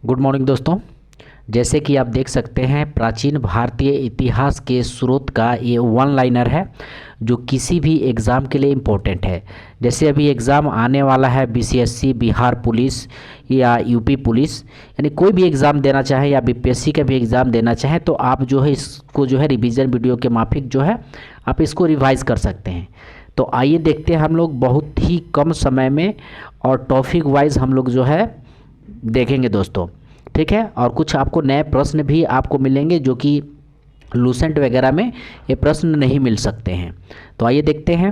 Good morning दोस्तों। जैसे कि आप देख सकते हैं, प्राचीन भारतीय इतिहास के स्रोत का ये वन लाइनर है जो किसी भी एग्ज़ाम के लिए इम्पोर्टेंट है। जैसे अभी एग्ज़ाम आने वाला है बीसीएससी, बिहार पुलिस या यूपी पुलिस, यानी कोई भी एग्ज़ाम देना चाहे या बीपीएससी का भी एग्ज़ाम देना चाहें तो आप जो है इसको जो है रिवीजन वीडियो के माफिक जो है आप इसको रिवाइज़ कर सकते हैं। तो आइए देखते हैं हम लोग बहुत ही कम समय में और टॉपिक वाइज हम लोग जो है देखेंगे दोस्तों, ठीक है। और कुछ आपको नए प्रश्न भी आपको मिलेंगे जो कि लूसेंट वगैरह में ये प्रश्न नहीं मिल सकते हैं। तो आइए देखते हैं,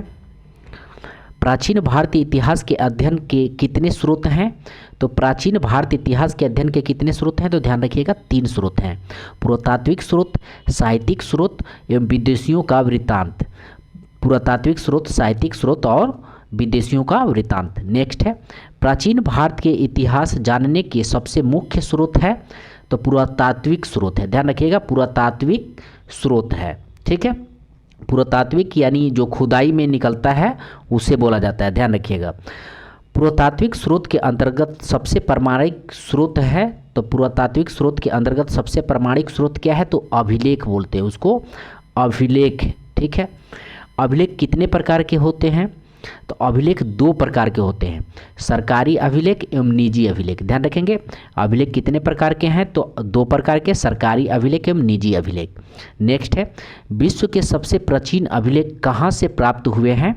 प्राचीन भारतीय इतिहास के अध्ययन के कितने स्रोत हैं। तो प्राचीन भारतीय इतिहास के अध्ययन के कितने स्रोत हैं, तो ध्यान रखिएगा 3 स्रोत हैं। पुरातात्विक स्रोत, साहित्यिक स्रोत एवं विदेशियों का वृत्तांत। पुरातात्विक स्रोत, साहित्यिक स्रोत और विदेशियों का वृत्तांत। नेक्स्ट है, प्राचीन भारत के इतिहास जानने के सबसे मुख्य स्रोत है, तो पुरातात्विक स्रोत है। ध्यान रखिएगा, पुरातात्विक स्रोत है, ठीक है। पुरातात्विक यानी जो खुदाई में निकलता है उसे बोला जाता है, ध्यान रखिएगा। पुरातात्विक स्रोत के अंतर्गत सबसे प्रामाणिक स्रोत है, तो पुरातात्विक स्रोत के अंतर्गत सबसे प्रामाणिक स्रोत क्या है, तो अभिलेख बोलते हैं उसको, अभिलेख, ठीक है। अभिलेख कितने प्रकार के होते हैं, तो अभिलेख 2 प्रकार के होते हैं, सरकारी अभिलेख एवं निजी अभिलेख। ध्यान रखेंगे, अभिलेख कितने प्रकार के हैं, तो 2 प्रकार के, सरकारी अभिलेख एवं निजी अभिलेख। नेक्स्ट है, विश्व के सबसे प्राचीन अभिलेख कहाँ से प्राप्त हुए हैं,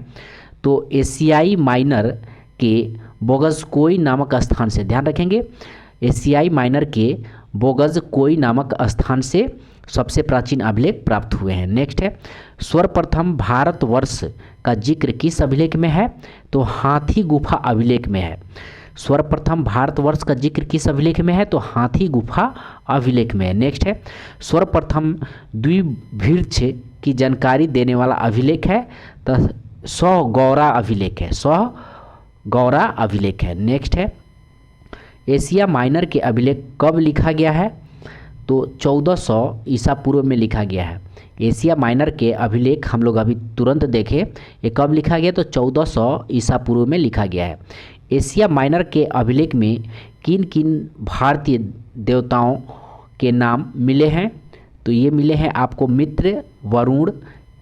तो एशियाई माइनर के बोगज़कोई नामक स्थान से। ध्यान रखेंगे, एशियाई माइनर के बोगज़कोई नामक स्थान से सबसे प्राचीन अभिलेख प्राप्त हुए हैं। नेक्स्ट है, सर्वप्रथम भारतवर्ष का जिक्र किस अभिलेख में है, तो हाथी गुफा अभिलेख में है। सर्वप्रथम भारतवर्ष का जिक्र किस अभिलेख में है, तो हाथी गुफा अभिलेख में है। नेक्स्ट है, सर्वप्रथम द्विवृक्ष की जानकारी देने वाला अभिलेख है, तो सौगौरा अभिलेख है, सौगौरा अभिलेख है। नेक्स्ट है, एशिया माइनर के अभिलेख कब लिखा गया है, तो 1400 ईसा पूर्व में लिखा गया है। एशिया माइनर के अभिलेख हम लोग अभी तुरंत देखें, ये कब लिखा गया, तो 1400 ईसा पूर्व में लिखा गया है। एशिया माइनर के अभिलेख में किन किन भारतीय देवताओं के नाम मिले हैं, तो ये मिले हैं आपको मित्र, वरुण,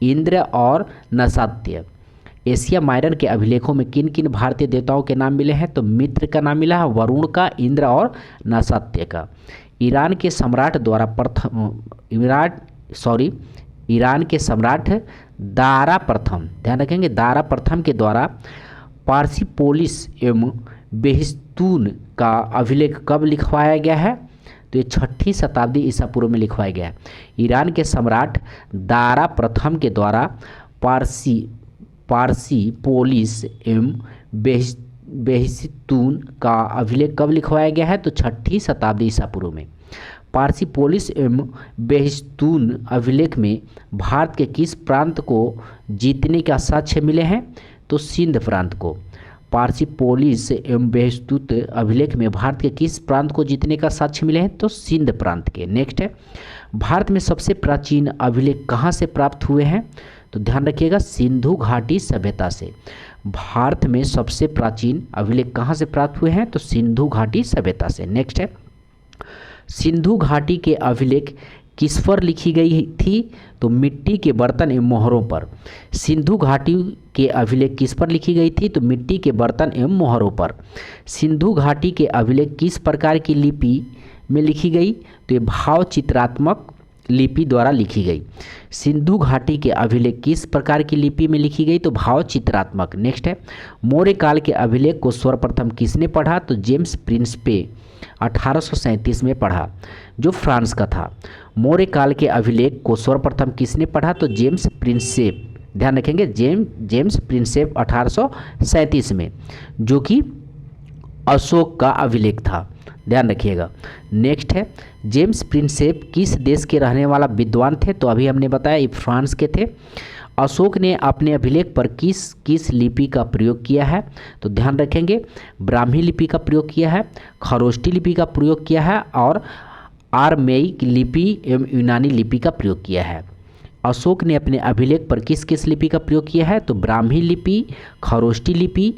इंद्र और नसात्य। एशिया माइनर के अभिलेखों में किन किन भारतीय देवताओं के नाम मिले हैं, तो मित्र का नाम मिला है, वरुण का, इंद्र और नसात्य का। ईरान के सम्राट द्वारा ईरान के सम्राट दारा प्रथम, ध्यान रखेंगे, दारा प्रथम के द्वारा पार्सिपोलिस एवं बेहिस्तून का अभिलेख कब लिखवाया गया है, तो ये 6ठी शताब्दी ईसा पूर्व में लिखवाया गया है। ईरान के सम्राट दारा प्रथम के द्वारा पार्सिपोलिस एवं बेहिस्तून का अभिलेख कब लिखवाया गया है, तो 6ठी शताब्दी ईसा पूर्व में। पार्सिपोलिस एवं बेहिस्तून अभिलेख में भारत के किस प्रांत को जीतने का साक्ष्य मिले हैं, तो सिंध प्रांत को। पार्सिपोलिस एवं बेहिस्तून अभिलेख में भारत के किस प्रांत को जीतने का साक्ष्य मिले हैं, तो सिंध प्रांत के। नेक्स्ट है, भारत में सबसे प्राचीन अभिलेख कहाँ से प्राप्त हुए हैं, तो ध्यान रखिएगा, सिंधु घाटी सभ्यता से। भारत में सबसे प्राचीन अभिलेख कहाँ से प्राप्त हुए हैं, तो सिंधु घाटी सभ्यता से। नेक्स्ट है, सिंधु घाटी के अभिलेख किस पर लिखी गई थी, तो मिट्टी के बर्तन एवं मोहरों पर। सिंधु घाटी के अभिलेख किस पर लिखी गई थी, तो मिट्टी के बर्तन एवं मोहरों पर। सिंधु घाटी के अभिलेख किस प्रकार की लिपि में लिखी गई, तो ये भाव चित्रात्मक लिपि द्वारा लिखी गई। सिंधु घाटी के अभिलेख किस प्रकार की लिपि में लिखी गई, तो भाव चित्रात्मक। नेक्स्ट है, मौर्य काल के अभिलेख को सर्वप्रथम किसने पढ़ा, तो जेम्स प्रिंसेप 1837 में पढ़ा, जो फ्रांस का था। मौर्य काल के अभिलेख को सर्वप्रथम किसने पढ़ा, तो जेम्स प्रिंसेप, ध्यान रखेंगे, जेम्स प्रिंसेप 1837 में, जो कि अशोक का अभिलेख था, ध्यान रखिएगा। नेक्स्ट है, जेम्स प्रिंसेप किस देश के रहने वाला विद्वान थे, तो अभी हमने बताया ये फ्रांस के थे। अशोक ने अपने अभिलेख पर किस किस लिपि का प्रयोग किया है, तो ध्यान रखेंगे, ब्राह्मी लिपि का प्रयोग किया है, खरोष्टी लिपि का प्रयोग किया है और आरमेइक लिपि एवं यूनानी लिपि का प्रयोग किया है। अशोक ने अपने अभिलेख पर किस किस लिपि का प्रयोग किया है, तो ब्राह्मी लिपि, खरोष्टी लिपि,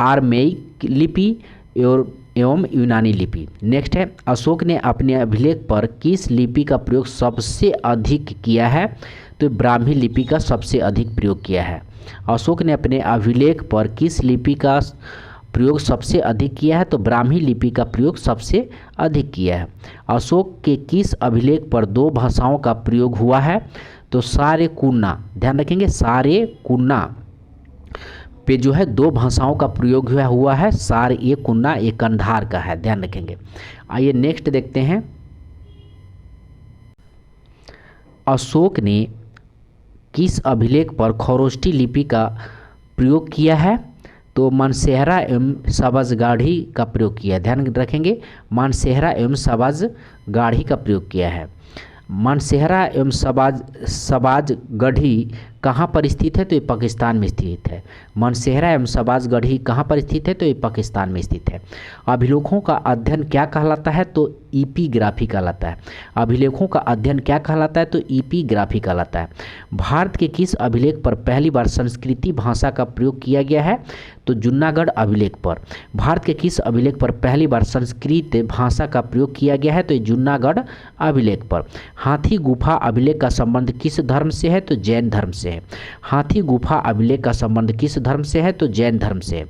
आरमेइक लिपि और एवं यूनानी लिपि। नेक्स्ट है, अशोक ने अपने अभिलेख पर किस लिपि का प्रयोग सबसे अधिक किया है? तो ब्राह्मी लिपि का सबसे अधिक प्रयोग किया है। अशोक ने अपने अभिलेख पर किस लिपि का प्रयोग सबसे अधिक किया है? तो ब्राह्मी लिपि का प्रयोग सबसे अधिक किया है। अशोक के किस अभिलेख पर 2 भाषाओं का प्रयोग हुआ है? तो सारेकुना, ध्यान रखेंगे, सारेकुना पे जो है 2 भाषाओं का प्रयोग हुआ है। सारेकुना ये कंधार का है, ध्यान रखेंगे। आइए नेक्स्ट देखते हैं, अशोक ने किस अभिलेख पर खरोष्ठी लिपि का प्रयोग किया है? तो मानसेहरा एवं सबाजगाढ़ी का प्रयोग किया है, ध्यान रखेंगे, मानसेहरा एवं सबाजगाढ़ी का प्रयोग किया है। मानसेहरा एवं सबाजगढ़ी कहाँ पर स्थित है? तो ये पाकिस्तान में स्थित है। मानसेहरा एवं सबाजगढ़ी कहाँ पर स्थित है? तो ये पाकिस्तान में स्थित है। अभिलेखों का अध्ययन क्या कहलाता है? तो ईपीग्राफी कहलाता है। अभिलेखों का अध्ययन क्या कहलाता है? तो ईपीग्राफी कहलाता है। भारत के किस अभिलेख पर पहली बार संस्कृति भाषा का प्रयोग किया गया है? तो जूनागढ़ अभिलेख पर। भारत के किस अभिलेख पर पहली बार संस्कृत भाषा का प्रयोग किया गया है? तो जूनागढ़ अभिलेख पर। हाथी गुफा अभिलेख का संबंध किस धर्म से है? तो जैन धर्म से है। हाथी गुफा अभिलेख का संबंध किस धर्म से है? तो जैन धर्म से है।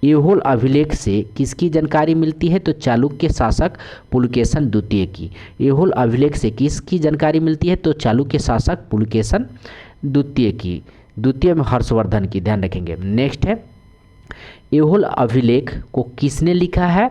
ऐहोल अभिलेख से किसकी जानकारी मिलती है? तो चालुक्य शासक पुलकेशन द्वितीय की। ऐहोल अभिलेख से किसकी जानकारी मिलती है? तो चालुक्य शासक पुलकेशन द्वितीय की। द्वितीय में हर्षवर्धन की, ध्यान रखेंगे। नेक्स्ट है, ऐहोल अभिलेख को किसने लिखा है?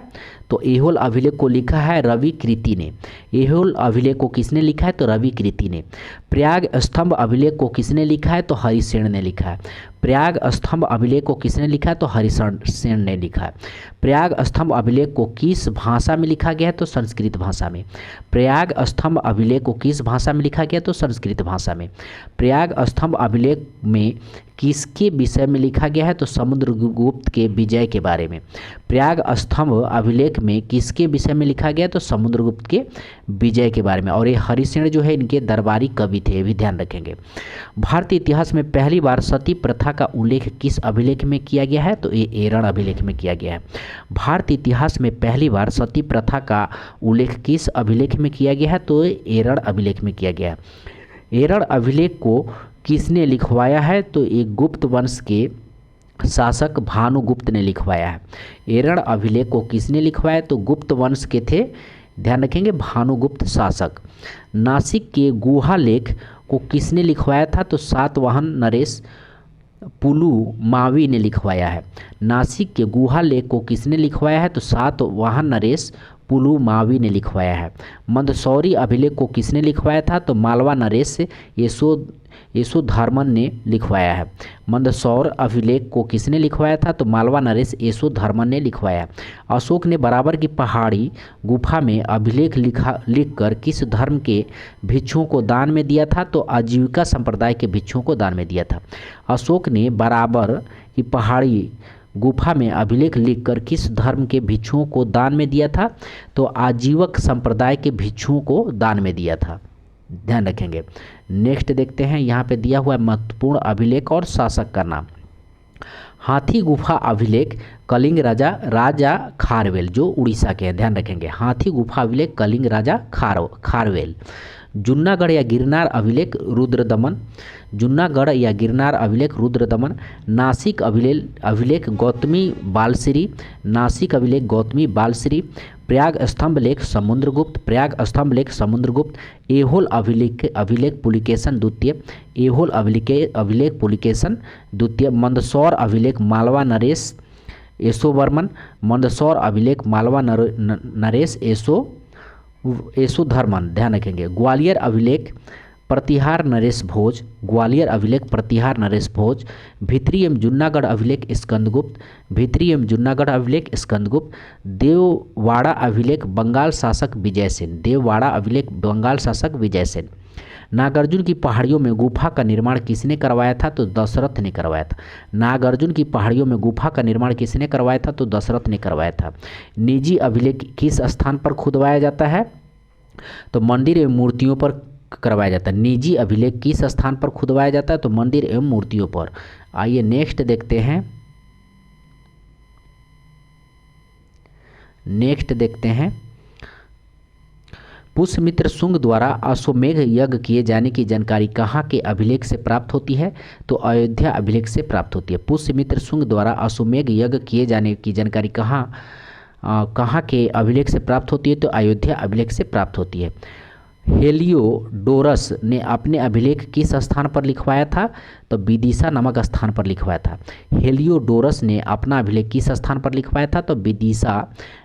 तो ऐहोल अभिलेख को लिखा है रवि कृति ने। ऐहोल अभिलेख को किसने लिखा है? तो रवि कृति ने। प्रयाग स्तंभ अभिलेख को किसने लिखा है? तो हरिसेन ने लिखा है। प्रयाग स्तंभ अभिलेख को किसने लिखा है? तो हरिसेन ने लिखा है। प्रयाग स्तंभ अभिलेख को किस भाषा में लिखा गया है? तो संस्कृत भाषा में। प्रयाग स्तंभ अभिलेख को किस भाषा में लिखा गया? तो संस्कृत भाषा में। प्रयाग स्तंभ अभिलेख में किसके विषय में लिखा गया है? तो समुद्रगुप्त के विजय के बारे में। प्रयाग स्तंभ अभिलेख में किसके विषय में लिखा गया? तो समुद्रगुप्त के विजय के बारे में। और ये हरिसेन जो है इनके दरबारी कवि थे, ये भी ध्यान रखेंगे। भारतीय इतिहास में पहली बार सती प्रथा का उल्लेख किस अभिलेख में किया गया है? तो ये एरण अभिलेख में किया गया है। भारतीय इतिहास में पहली बार सती प्रथा का उल्लेख किस अभिलेख में किया गया है? तो एरण अभिलेख में किया गया है। एरण अभिलेख को किसने लिखवाया है? तो एक गुप्त वंश के शासक भानुगुप्त ने लिखवाया है। एरण अभिलेख को किसने लिखवाया? तो गुप्त वंश के थे, ध्यान रखेंगे, भानुगुप्त शासक। नासिक के गुहा लेख को किसने लिखवाया था? तो सातवाहन नरेश पुलुमावी ने लिखवाया है। नासिक के गुहा लेख को किसने लिखवाया है? तो सातवाहन नरेश पुलुमावी ने लिखवाया है। मंदसौरी अभिलेख को किसने लिखवाया था? तो मालवा नरेश यशोधर्मन ने लिखवाया है। मंदसौर अभिलेख को किसने लिखवाया था? तो मालवा नरेश यशोधर्मन ने लिखवाया। अशोक ने बराबर की पहाड़ी गुफा में अभिलेख लिखकर किस धर्म के भिक्षुओं को दान में दिया था? तो आजीविका संप्रदाय के भिक्षुओं को दान में दिया था। अशोक ने बराबर की पहाड़ी गुफा में अभिलेख लिखकर किस धर्म के भिक्षुओं को दान में दिया था? तो आजीवक संप्रदाय के भिक्षुओं को दान में दिया था, ध्यान रखेंगे। नेक्स्ट देखते हैं, यहाँ पे दिया हुआ है महत्वपूर्ण अभिलेख और शासक का नाम। हाथी गुफा अभिलेख कलिंग राजा खारवेल जो उड़ीसा के हैं, ध्यान रखेंगे। हाथी गुफा अभिलेख कलिंग राजा खारवेल। जूनागढ़ या गिरनार अभिलेख रुद्रदमन। जूनागढ़ या गिरनार अभिलेख रुद्रदमन। नासिक अभिलेख गौतमी बालश्री। नासिक अभिलेख गौतमी बालश्री। प्रयाग स्तंभ लेख समुद्रगुप्त। प्रयाग स्तंभ लेख समुद्रगुप्त। ऐहोल अभिलेख पुलिकेशन द्वितीय। ऐहोल अभिलेख पुलिकेशन द्वितीय। मंदसौर अभिलेख मालवा नरेश यशोवर्मन। मंदसौर अभिलेख मालवा नरेश यशोधर्मन, ध्यान रखेंगे। ग्वालियर अभिलेख प्रतिहार नरेश भोज। ग्वालियर अभिलेख प्रतिहार नरेश भोज। भित्री एवं जूनागढ़ अभिलेख स्कंदगुप्त। भित्री एवं जूनागढ़ अभिलेख स्कंदगुप्त। देववाड़ा अभिलेख बंगाल शासक विजय सेन। देववाड़ा अभिलेख बंगाल शासक विजय सेन। नागार्जुन की पहाड़ियों में गुफा का निर्माण किसने करवाया था? तो दशरथ ने करवाया था। नागार्जुन की पहाड़ियों में गुफा का निर्माण किसने करवाया था? तो दशरथ ने करवाया था। निजी अभिलेख किस स्थान पर खुदवाया जाता है? तो मंदिर एवं मूर्तियों पर करवाया जाता है। निजी अभिलेख किस स्थान पर खुदवाया जाता है? तो मंदिर एवं मूर्तियों पर। आइए नेक्स्ट देखते हैं, नेक्स्ट देखते हैं, पुष्यमित्र शुंग द्वारा अश्वमेध यज्ञ किए जाने की जानकारी कहाँ के अभिलेख से प्राप्त होती है? तो अयोध्या अभिलेख से प्राप्त होती है। पुष्यमित्र शुंग द्वारा अश्वमेध यज्ञ किए जाने की जानकारी कहाँ के अभिलेख से प्राप्त होती है? तो अयोध्या अभिलेख से प्राप्त होती है। हेलियोडोरस ने अपने अभिलेख किस स्थान पर लिखवाया था? तो विदिशा नामक स्थान पर लिखवाया था। हेलियोडोरस ने अपना अभिलेख किस स्थान पर लिखवाया था? तो विदिशा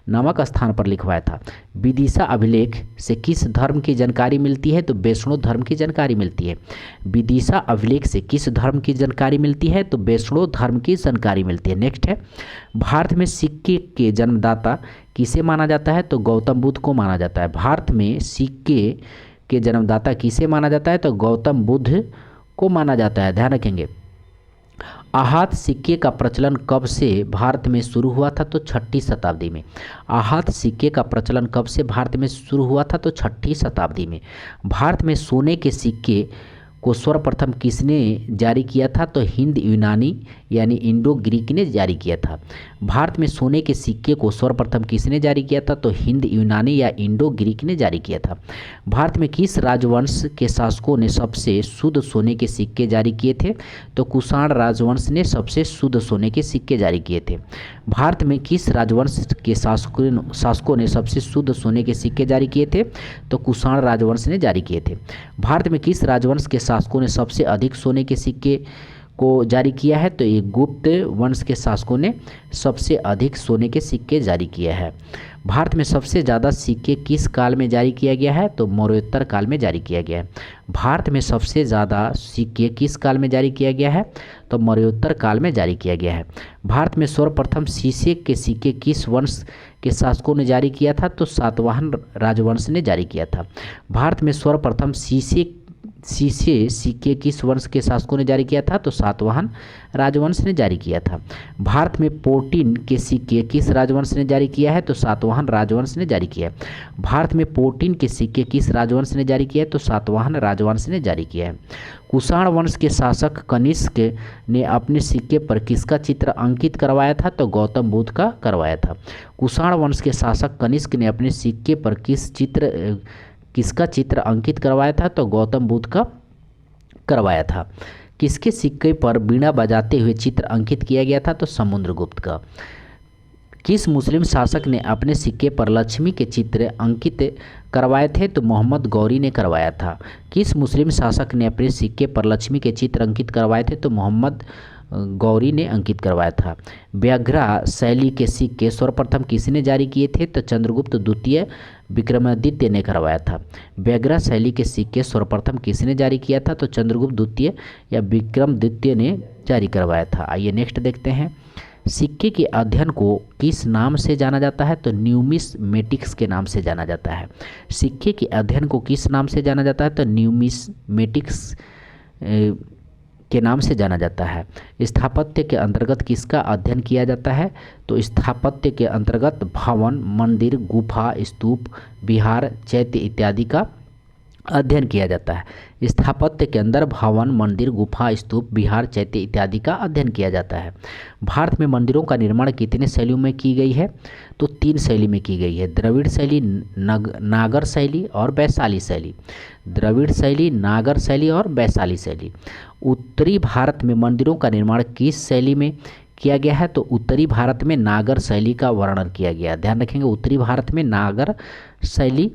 नामक स्थान पर लिखवाया था। विदिशा अभिलेख से किस धर्म की जानकारी मिलती है? तो वैष्णव धर्म की जानकारी मिलती है। विदिशा अभिलेख से किस धर्म की जानकारी मिलती है? तो वैष्णव धर्म की जानकारी मिलती है। नेक्स्ट है, भारत में सिक्के के जन्मदाता किसे माना जाता है? तो गौतम बुद्ध को माना जाता है। भारत में सिक्के के जन्मदाता किसे माना जाता है? तो गौतम बुद्ध को माना जाता है, ध्यान रखेंगे। आहत सिक्के का प्रचलन कब से भारत में शुरू हुआ था? तो 6ठी शताब्दी में। आहत सिक्के का प्रचलन कब से भारत में शुरू हुआ था? तो 6ठी शताब्दी में। भारत में सोने के सिक्के को सर्वप्रथम किसने जारी किया था? तो हिंद यूनानी यानी इंडो ग्रीक ने जारी किया था। भारत में सोने के सिक्के को सर्वप्रथम किसने जारी किया था? तो हिंद यूनानी या इंडो ग्रीक ने जारी किया था। भारत में किस राजवंश के शासकों ने सबसे शुद्ध सोने के सिक्के जारी किए थे? तो कुषाण राजवंश ने सबसे शुद्ध सोने के सिक्के जारी किए थे। भारत में किस राजवंश के शासकों ने सबसे शुद्ध सोने के सिक्के जारी किए थे? तो कुषाण राजवंश ने जारी किए थे। भारत में किस राजवंश के शासकों ने सबसे अधिक सोने के सिक्के को जारी किया है? तो ये गुप्त वंश के शासकों ने सबसे अधिक सोने के सिक्के जारी किया है। भारत में सबसे ज़्यादा सिक्के किस काल में जारी किया गया है? तो मौर्योत्तर काल में जारी किया गया है। भारत में सबसे ज़्यादा सिक्के किस काल में जारी किया गया है? तो मौर्योत्तर काल में जारी किया गया है। भारत में सर्वप्रथम शीशे के सिक्के किस वंश के शासकों ने जारी किया था? तो सातवाहन राजवंश ने जारी किया था। भारत में सर्वप्रथम शीशे सिक्के किस वंश के शासकों ने जारी किया था? तो सातवाहन राजवंश ने जारी किया था। भारत में पोर्टिन के सिक्के किस राजवंश ने जारी किया है? तो सातवाहन राजवंश ने जारी किया है। भारत में पोर्टिन के सिक्के किस राजवंश ने जारी किया है? तो सातवाहन राजवंश ने जारी किया है। कुषाण वंश के शासक कनिष्क ने अपने सिक्के पर किसका चित्र अंकित करवाया था? तो गौतम बुद्ध का करवाया था। कुषाण वंश के शासक कनिष्क ने अपने सिक्के पर किसका चित्र अंकित करवाया था? तो गौतम बुद्ध का करवाया था। किसके सिक्के पर बीड़ा बजाते हुए चित्र अंकित किया गया था? तो समुद्रगुप्त का। किस मुस्लिम शासक ने अपने सिक्के पर लक्ष्मी के चित्र अंकित करवाए थे? तो मोहम्मद गौरी ने करवाया था। किस मुस्लिम शासक ने अपने सिक्के पर लक्ष्मी के चित्र अंकित करवाए थे? तो मोहम्मद गौरी ने अंकित करवाया था। व्याघ्रा शैली के सिक्के सर्वप्रथम किसने जारी किए थे? तो चंद्रगुप्त द्वितीय विक्रमादित्य ने करवाया था। व्याघ्रा शैली के सिक्के सर्वप्रथम किसने जारी किया था? तो चंद्रगुप्त द्वितीय या विक्रमादित्य ने जारी करवाया था। आइए नेक्स्ट देखते हैं, सिक्के के अध्ययन को किस नाम से जाना जाता है? तो न्यूमिस्मेटिक्स के नाम से जाना जाता है। सिक्के के अध्ययन को किस नाम से जाना जाता है? तो न्यूमिस्मेटिक्स के नाम से जाना जाता है। स्थापत्य के अंतर्गत किसका अध्ययन किया जाता है? तो स्थापत्य के अंतर्गत भवन, मंदिर, गुफा, स्तूप, विहार, चैत्य इत्यादि का अध्ययन किया जाता है। स्थापत्य के अंदर भवन, मंदिर, गुफा, स्तूप, विहार, चैत्य इत्यादि का अध्ययन किया जाता है। भारत में मंदिरों का निर्माण कितने शैलियों में की गई है? तो 3 शैली में की गई है, द्रविड़ शैली, नागर शैली और वैशाली शैली। द्रविड़ शैली, नागर शैली और वैशाली शैली। उत्तरी भारत में मंदिरों का निर्माण किस शैली में किया गया है? तो उत्तरी भारत में नागर शैली का वर्णन किया गया। ध्यान रखेंगे, उत्तरी भारत में नागर शैली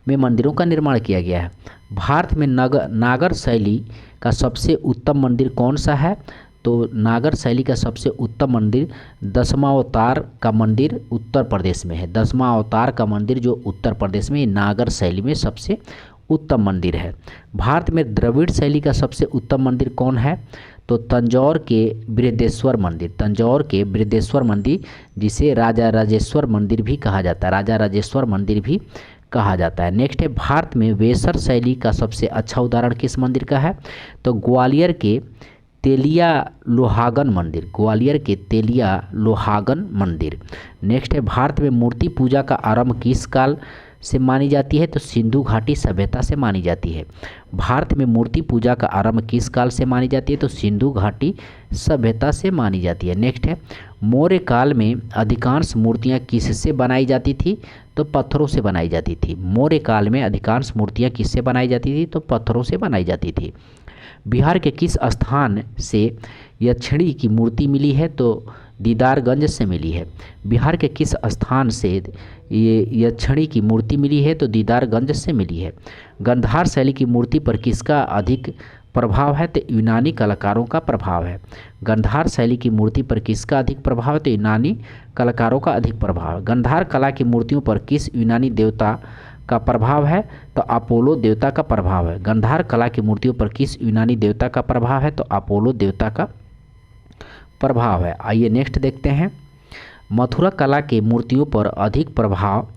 में मंदिरों का निर्माण किया गया है। भारत में नागर शैली का सबसे उत्तम मंदिर कौन सा है? तो नागर शैली का सबसे उत्तम मंदिर 10वां अवतार का मंदिर उत्तर प्रदेश में है। 10वां अवतार का मंदिर जो उत्तर प्रदेश में नागर शैली में सबसे उत्तम मंदिर है। भारत में द्रविड़ शैली का सबसे उत्तम मंदिर कौन है? तो तंजौर के बृहदेश्वर मंदिर। तंजौर के बृहदेश्वर मंदिर जिसे राजा राजेश्वर मंदिर भी कहा जाता है, राजा राजेश्वर मंदिर भी कहा जाता है। नेक्स्ट है, भारत में वेसर शैली का सबसे अच्छा उदाहरण किस मंदिर का है? तो ग्वालियर के तेलिया लोहागन मंदिर। ग्वालियर के तेलिया लोहागन मंदिर। नेक्स्ट है, भारत में मूर्ति पूजा का आरंभ किस काल से मानी जाती है? तो सिंधु घाटी सभ्यता से मानी जाती है। भारत में मूर्ति पूजा का आरंभ किस काल से मानी जाती है? तो सिंधु घाटी सभ्यता से मानी जाती है। नेक्स्ट है, मौर्य काल में अधिकांश मूर्तियां किससे बनाई जाती थी? तो पत्थरों से बनाई जाती थी। मौर्य काल में अधिकांश मूर्तियां किससे बनाई जाती थी? तो पत्थरों से बनाई जाती थी। बिहार के किस स्थान से यक्षिणी की मूर्ति मिली है? तो दीदारगंज से मिली है। बिहार के किस स्थान से ये यक्षिणी की मूर्ति मिली है? तो दीदारगंज से मिली है। गंधार शैली की मूर्ति पर किसका अधिक प्रभाव है? तो यूनानी कलाकारों का प्रभाव है। गंधार शैली की मूर्ति पर किसका अधिक प्रभाव है? तो यूनानी कलाकारों का अधिक प्रभाव है। गंधार कला की मूर्तियों पर किस यूनानी देवता का प्रभाव है? तो अपोलो देवता का प्रभाव है। गंधार कला की मूर्तियों पर किस यूनानी देवता का प्रभाव है? तो अपोलो देवता का प्रभाव है। आइए नेक्स्ट देखते हैं, मथुरा कला के मूर्तियों पर अधिक प्रभाव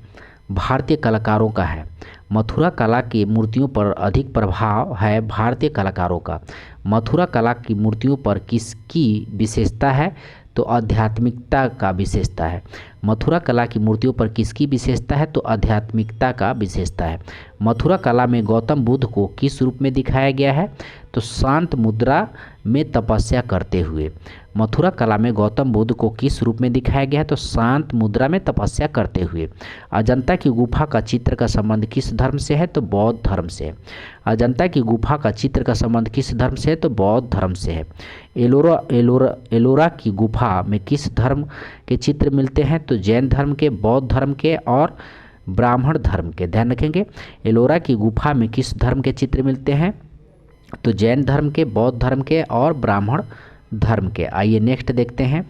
भारतीय कलाकारों का है। मथुरा कला की मूर्तियों पर अधिक प्रभाव है भारतीय कलाकारों का। मथुरा कला की मूर्तियों पर किसकी विशेषता है? तो आध्यात्मिकता का विशेषता है। मथुरा कला की मूर्तियों पर किसकी विशेषता है? तो आध्यात्मिकता का विशेषता है। मथुरा कला में गौतम बुद्ध को किस रूप में दिखाया गया है? तो शांत मुद्रा में तपस्या करते हुए। मथुरा कला में गौतम बुद्ध को किस रूप में दिखाया गया है? तो शांत मुद्रा में तपस्या करते हुए। अजंता की गुफा का चित्र का संबंध किस धर्म से है? तो बौद्ध धर्म से है। अजंता की गुफा का चित्र का संबंध किस धर्म से है? तो बौद्ध धर्म से है। एलोरा की गुफा में किस धर्म के चित्र मिलते हैं? तो जैन धर्म के, बौद्ध धर्म के और ब्राह्मण धर्म के। ध्यान रखेंगे, एलोरा की गुफा में किस धर्म के चित्र मिलते हैं? तो जैन धर्म के, बौद्ध धर्म के और ब्राह्मण धर्म के। आइए नेक्स्ट देखते हैं,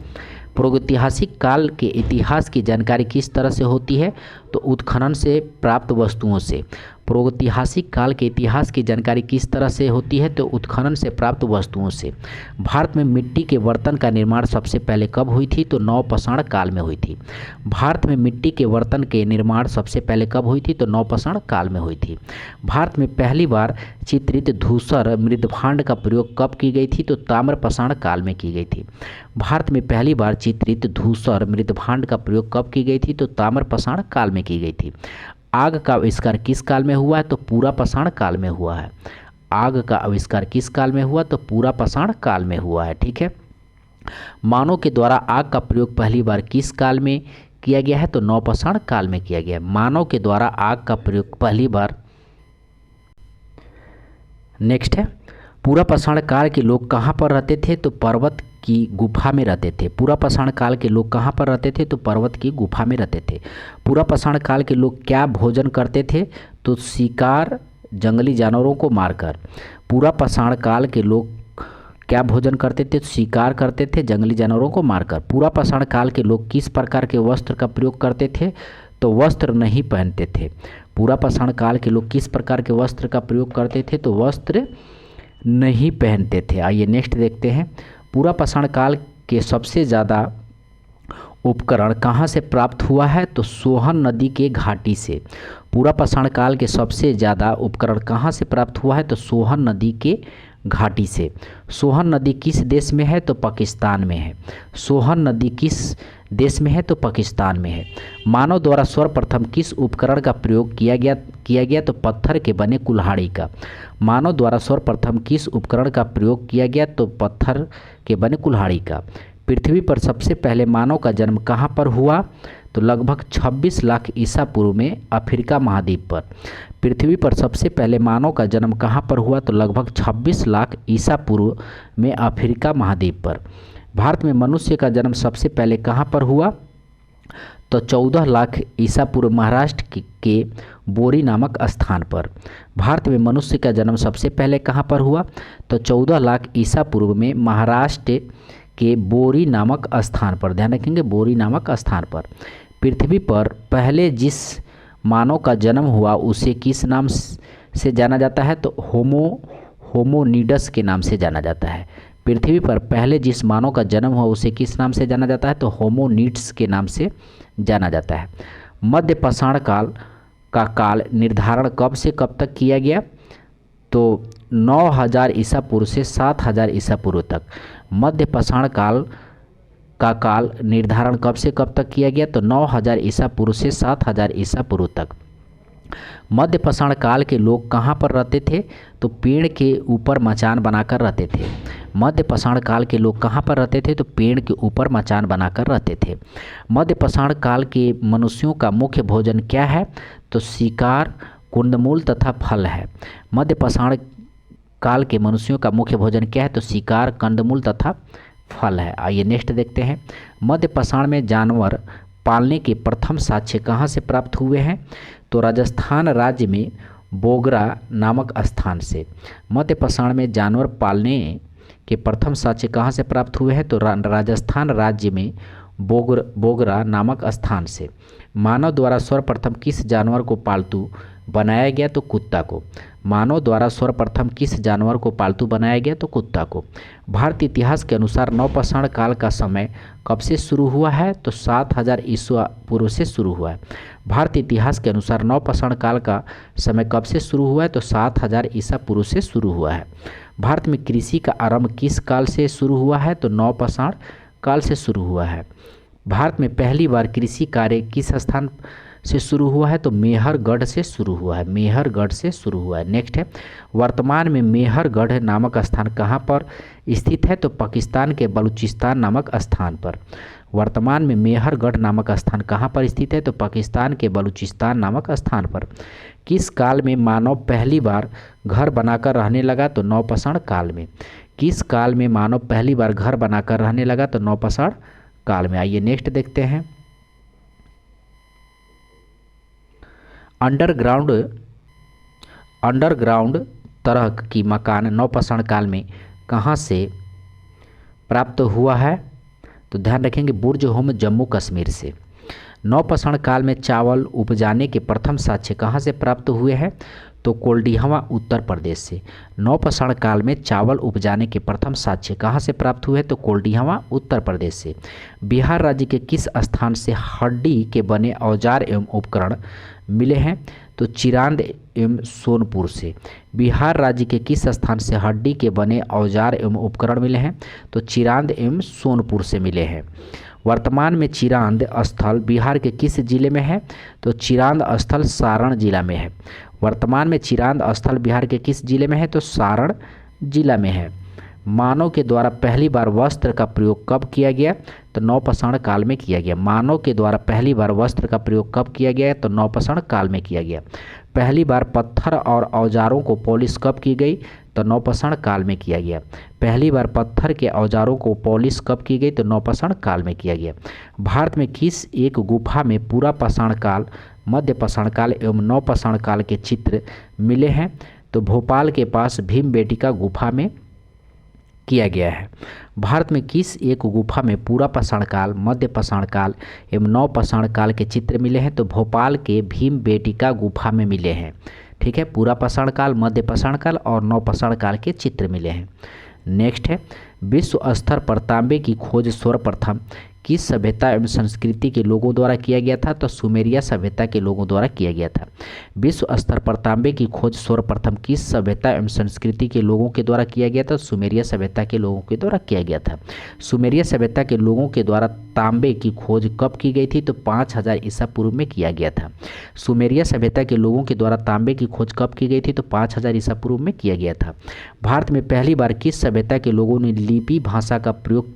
प्रागैतिहासिक काल के इतिहास की जानकारी किस तरह से होती है? तो उत्खनन से प्राप्त वस्तुओं से। प्रागैतिहासिक काल के इतिहास की जानकारी किस तरह से होती है? तो उत्खनन से प्राप्त वस्तुओं से। भारत में मिट्टी के बर्तन का निर्माण सबसे पहले कब हुई थी? तो नवपाषाण काल में हुई थी। भारत में मिट्टी के बर्तन के निर्माण सबसे पहले कब हुई थी? तो नवपाषाण काल में हुई थी। भारत में पहली बार चित्रित धूसर मृदभांड का प्रयोग कब की गई थी? तो ताम्रपाषाण काल में की गई थी। भारत में पहली बार चित्रित धूसर मृदभांड का प्रयोग कब की गई थी? तो ताम्रपाषाण काल में की गई थी। आग का आविष्कार किस काल में हुआ है? तो पुरापाषाण काल में हुआ है। आग का आविष्कार किस काल में हुआ? तो पुरापाषाण काल में हुआ है। ठीक है, मानव के द्वारा आग का प्रयोग पहली बार किस काल में किया गया है? तो नवपाषाण काल में किया गया है। मानव के द्वारा आग का प्रयोग पहली बार। नेक्स्ट है, पुरापाषाण काल के लोग कहाँ पर रहते थे? तो पर्वत की गुफा में रहते थे। पुरापाषाण काल के लोग कहाँ पर रहते थे? तो पर्वत की गुफा में रहते थे। पुरापाषाण काल के लोग क्या भोजन करते थे? तो शिकार, जंगली जानवरों को मारकर। पुरापाषाण काल के लोग क्या भोजन करते थे? शिकार करते थे, जंगली जानवरों को मारकर। पुरापाषाण काल के लोग किस प्रकार के वस्त्र का प्रयोग करते थे? तो वस्त्र नहीं पहनते थे। पुरापाषाण काल के लोग किस प्रकार के वस्त्र का प्रयोग करते थे? तो वस्त्र नहीं पहनते थे। आइए नेक्स्ट देखते हैं, पुरापाषाण काल के सबसे ज़्यादा उपकरण कहाँ से प्राप्त हुआ है? तो सोहन नदी के घाटी से। पुरापाषाण काल के सबसे ज़्यादा उपकरण कहाँ से प्राप्त हुआ है? तो सोहन नदी के घाटी से। सोहन नदी किस देश में है? तो पाकिस्तान में है। सोहन नदी किस देश में है? तो पाकिस्तान में है। मानव द्वारा सर्वप्रथम किस उपकरण का प्रयोग किया गया? तो पत्थर के बने कुल्हाड़ी का। मानव द्वारा सर्वप्रथम किस उपकरण का प्रयोग किया गया? तो पत्थर के बने कुल्हाड़ी का। पृथ्वी पर सबसे पहले मानव का जन्म कहाँ पर हुआ? तो लगभग 26 लाख ईसा पूर्व में अफ्रीका महाद्वीप पर। पृथ्वी पर सबसे पहले मानव का जन्म कहाँ पर हुआ? तो लगभग 26 लाख ईसा पूर्व में अफ्रीका महाद्वीप पर। भारत में मनुष्य का जन्म सबसे पहले कहाँ पर हुआ? तो 14 लाख ईसा पूर्व महाराष्ट्र के बोरी नामक स्थान पर। भारत में मनुष्य का जन्म सबसे पहले कहाँ पर हुआ? तो 14 लाख ईसा पूर्व में महाराष्ट्र के बोरी नामक स्थान पर। ध्यान रखेंगे, बोरी नामक स्थान पर। पृथ्वी पर पहले जिस मानव का जन्म हुआ उसे किस नाम से जाना जाता है? तो होमोनिडस के नाम से जाना जाता है। पृथ्वी पर पहले जिस मानव का जन्म हुआ उसे किस नाम से जाना जाता है? तो होमोनिड्स के नाम से जाना जाता है। मध्य पाषाण काल का काल निर्धारण कब से कब तक किया गया? तो 9000 ईसा पूर्व से 7000 ईसा पूर्व तक। मध्य पाषाण काल का काल निर्धारण कब से कब तक किया गया? तो 9000 ईसा पूर्व से 7000 ईसा पूर्व तक। मध्य पाषाण काल के लोग कहाँ पर रहते थे? तो पेड़ के ऊपर मचान बनाकर रहते थे। मध्य पाषाण काल के लोग कहाँ पर रहते थे? तो पेड़ के ऊपर मचान बनाकर रहते थे। मध्य पाषाण काल के मनुष्यों का मुख्य भोजन क्या है? तो शिकार, कुंदमूल तथा फल है। मध्य पाषाण काल के मनुष्यों का मुख्य भोजन क्या है? तो शिकार, कंदमूल तथा फल है। आइए नेक्स्ट देखते हैं। मध्य पाषाण में जानवर पालने के प्रथम साक्ष्य कहाँ से प्राप्त हुए हैं? तो राजस्थान राज्य में बोगरा नामक स्थान से। मध्य पाषाण में जानवर पालने के प्रथम साक्ष्य कहाँ से प्राप्त हुए हैं? तो राजस्थान राज्य में बोगरा नामक स्थान से। मानव द्वारा सर्वप्रथम किस जानवर को पालतू बनाया गया? तो कुत्ता को। मानव द्वारा सर्वप्रथम किस जानवर को पालतू बनाया गया? तो कुत्ता को। भारतीय इतिहास के अनुसार नवपाषाण काल का समय कब से शुरू हुआ है? तो 7000 ईसा पूर्व से शुरू हुआ है। भारतीय इतिहास के अनुसार नवपाषाण काल का समय कब से शुरू हुआ है? तो 7000 ईसा पूर्व से शुरू हुआ है। भारत में कृषि का आरंभ किस काल से शुरू हुआ है? तो नवपाषाण काल से शुरू हुआ है। भारत में पहली बार कृषि कार्य किस स्थान से शुरू हुआ है? तो मेहरगढ़ से शुरू हुआ है। मेहरगढ़ से शुरू हुआ है। नेक्स्ट है, वर्तमान में मेहरगढ़ नामक स्थान कहाँ पर स्थित है? तो पाकिस्तान के बलूचिस्तान नामक स्थान पर। वर्तमान में मेहरगढ़ नामक स्थान कहाँ पर स्थित है? तो पाकिस्तान के बलूचिस्तान नामक स्थान पर। किस काल में मानव पहली बार घर बनाकर रहने लगा? तो नवपाषाण काल में। किस काल में मानव पहली बार घर बनाकर रहने लगा? तो नवपाषाण काल में। आइए नेक्स्ट देखते हैं। अंडरग्राउंड तरह की मकान नवपाषाण काल में कहाँ से प्राप्त हुआ है? तो ध्यान रखेंगे, बुर्ज होम जम्मू कश्मीर से। नवपाषाण काल में चावल उपजाने के प्रथम साक्ष्य कहाँ से प्राप्त हुए हैं? तो कोल्डिहवा उत्तर प्रदेश से। नवपाषाण काल में चावल उपजाने के प्रथम साक्ष्य कहाँ से प्राप्त हुए हैं? तो कोल्डिहवा उत्तर प्रदेश से। बिहार राज्य के किस स्थान से हड्डी के बने औजार एवं उपकरण मिले हैं? तो चिरांद एवं सोनपुर से। बिहार राज्य के किस स्थान से हड्डी के बने औजार एवं उपकरण मिले हैं? तो चिरांद एवं सोनपुर से मिले हैं। वर्तमान में चिरांद स्थल बिहार के किस जिले में है? तो चिरांद स्थल सारण जिला में है। वर्तमान में चिरांद स्थल बिहार के किस जिले में है? तो सारण जिला में है। मानव के द्वारा पहली बार वस्त्र का प्रयोग कब किया गया? तो नवपाषाण काल में किया गया। मानव के द्वारा पहली बार वस्त्र का प्रयोग कब किया गया? तो नवपाषाण काल में किया गया। पहली बार पत्थर और औजारों को पॉलिश कब की गई? तो नवपाषाण काल में किया गया। पहली बार पत्थर के औजारों को पॉलिश कब की गई? तो नवपाषाण काल में किया गया। भारत में किस एक गुफा में पूरा पाषाण काल, मध्य पाषाण काल एवं नवपाषाण काल के चित्र मिले हैं? तो भोपाल के पास भीमबेटका गुफा में किया गया है। भारत में किस एक गुफा में पूरा पाषाण काल, मध्य पाषाण काल एवं नवपाषाण काल के चित्र मिले हैं? तो भोपाल के भीमबेटका गुफा में मिले हैं। ठीक है, पूरा पाषाण काल, मध्य पाषाण काल और नवपाषाण काल के चित्र मिले हैं। नेक्स्ट है, विश्व स्तर पर तांबे की खोज सर्वप्रथम किस सभ्यता एवं संस्कृति के लोगों द्वारा किया गया था? तो सुमेरिया सभ्यता के लोगों द्वारा किया गया था। विश्व स्तर पर तांबे की खोज सर्वप्रथम किस सभ्यता एवं संस्कृति के लोगों के द्वारा किया गया था? सुमेरिया सभ्यता के लोगों के द्वारा किया गया था। सुमेरिया सभ्यता के लोगों के द्वारा तांबे की खोज कब की गई थी? तो 5000 ईसा पूर्व में किया गया था। सुमेरिया सभ्यता के लोगों के द्वारा तांबे की खोज कब की गई थी? तो 5000 ईसा पूर्व में किया गया था। भारत में पहली बार किस सभ्यता के लोगों ने लिपि भाषा का प्रयोग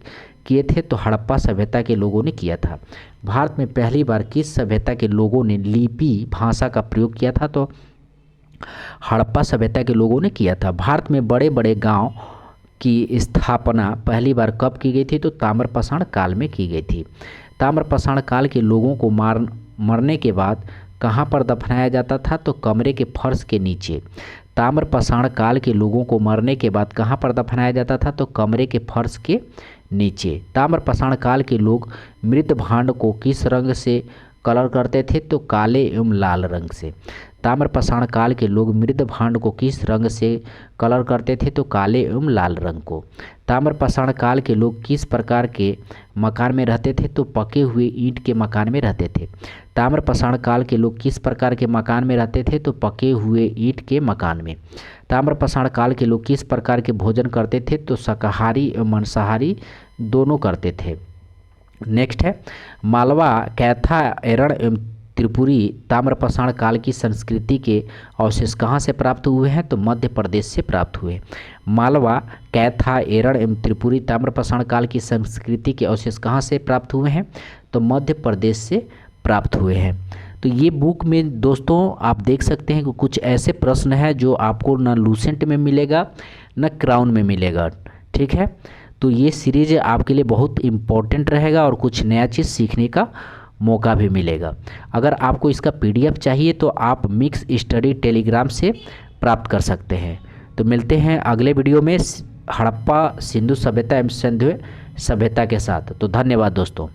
किए थे? तो हड़प्पा सभ्यता के लोगों ने किया था। भारत में पहली बार किस सभ्यता के लोगों ने लिपि भाषा का प्रयोग किया था? तो हड़प्पा सभ्यता के लोगों ने किया था। भारत में बड़े बड़े गांव की स्थापना पहली बार कब की गई थी? तो ताम्रपाषाण काल में की गई थी। ताम्रपाषाण काल के लोगों को मरने के बाद कहाँ पर दफनाया जाता था? तो कमरे के फर्श के नीचे। ताम्रपाषाण काल के लोगों को मरने के बाद कहाँ पर दफनाया जाता था? तो कमरे के फर्श के नीचे। ताम्रपाषाण काल के लोग मृत भांड को किस रंग से कलर करते थे? तो काले एवं लाल रंग से। ताम्रपाषाण काल के लोग मृत भांड को किस रंग से कलर करते थे? तो काले एवं लाल रंग को। ताम्रपाषाण काल के लोग किस प्रकार के मकान में रहते थे? तो पके हुए ईंट के मकान में रहते थे। ताम्रपाषाण काल के लोग किस प्रकार के मकान में रहते थे? तो पके हुए ईंट के मकान में। ताम्रपाषाण काल के लोग किस प्रकार के भोजन करते थे? तो शाकाहारी एवं मांसाहारी दोनों करते थे। नेक्स्ट है, मालवा, कैथा, एरण एवं त्रिपुरी ताम्रपाषाण काल की संस्कृति के अवशेष कहाँ से प्राप्त हुए हैं? तो मध्य प्रदेश से प्राप्त हुए। मालवा, कैथा, एरन एवं त्रिपुरी ताम्रपाषाण काल की संस्कृति के अवशेष कहाँ से प्राप्त हुए हैं? तो मध्य प्रदेश से प्राप्त हुए हैं। तो ये बुक में दोस्तों आप देख सकते हैं कि कुछ ऐसे प्रश्न हैं जो आपको ना लूसेंट में मिलेगा ना क्राउन में मिलेगा। ठीक है, तो ये सीरीज आपके लिए बहुत इम्पोर्टेंट रहेगा और कुछ नया चीज़ सीखने का मौका भी मिलेगा। अगर आपको इसका PDF चाहिए तो आप मिक्स स्टडी टेलीग्राम से प्राप्त कर सकते हैं। तो मिलते हैं अगले वीडियो में हड़प्पा सिंधु सभ्यता एवं सिंधु सभ्यता के साथ। तो धन्यवाद दोस्तों।